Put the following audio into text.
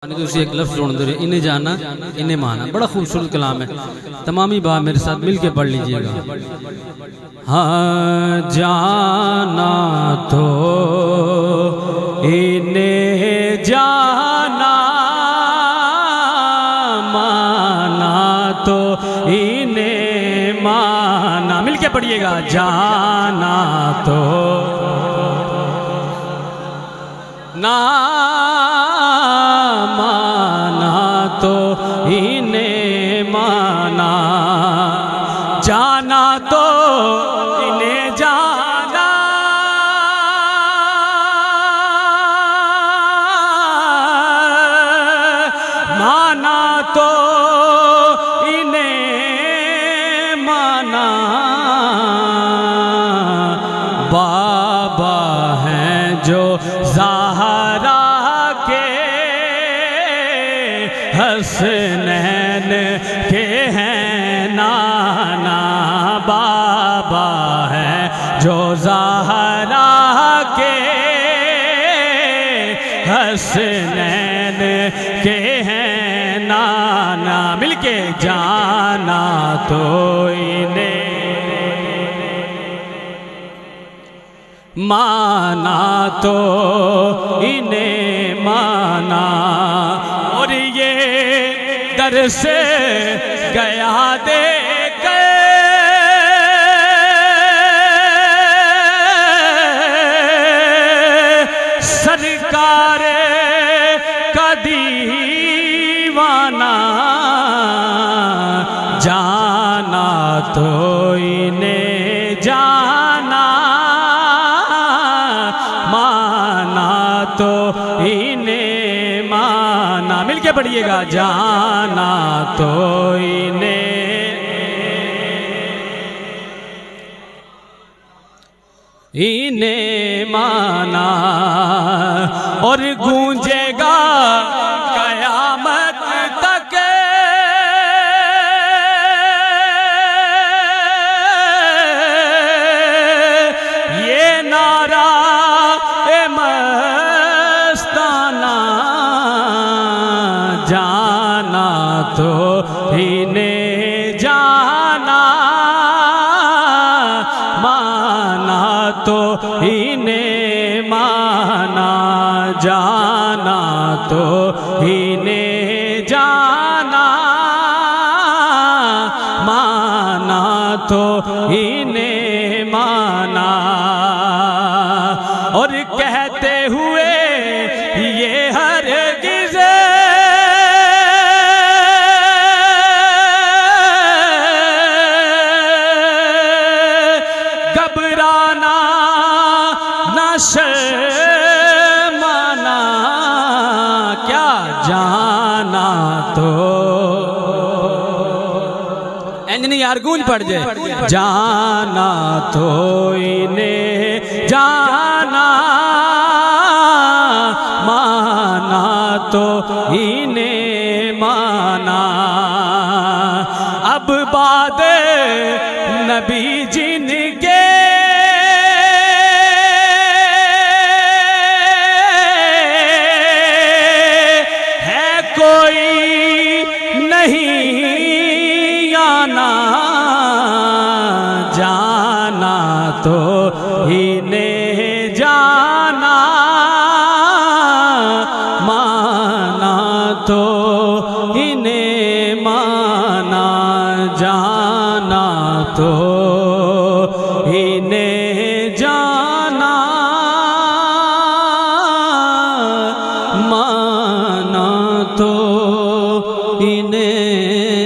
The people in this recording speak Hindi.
तुसी एक लफ्ज़ सुन दे इन्हें जाना इन्हें माना। बड़ा खूबसूरत कलाम है। तमामी बा मेरे साथ मिल के पढ़ लीजिएगा। हाँ जाना तो इन्हें जाना, माना तो इन्हें माना। मिल के पढ़िएगा। जाना तो ना माना तो इन्हें माना, जाना तो इन्हें जाना, माना तो इन्हें माना। बाबा हैं जो ज़हरा हसनैन के हैं नाना। बाबा है जो ज़हरा के हसनैन के हैं नाना। मिलके जाना तो इन्हें माना तो इन्हें माना। और ये दर से गया दे सरकार का दीवाना। जाना तो इन्हें जाना, माना तो इन्हें माना। मिलके पढ़िएगा। जाना तो इन्हें माना। और गूंजेगा कयामत तक ये नारा ए मस्ताना। जाना तो इन्हें जाना, माना तो इन्हें माना। जाना तो इन्हें जाना, माना तो इन्हें माना। और कहते हुए ये हरगिज़ घबराना न शर्माना। क्या जाना तो नहीं यार, गूंज पड़ जाए। जाना तो इन्हें जाना, माना तो इन्हें माना। अब बाद नबी जिनके है कोई नहीं आना। जाना तो इन्हें जाना, माना तो इन्हें माना। जाना तो इन्हें जाना, माना तो इन्हें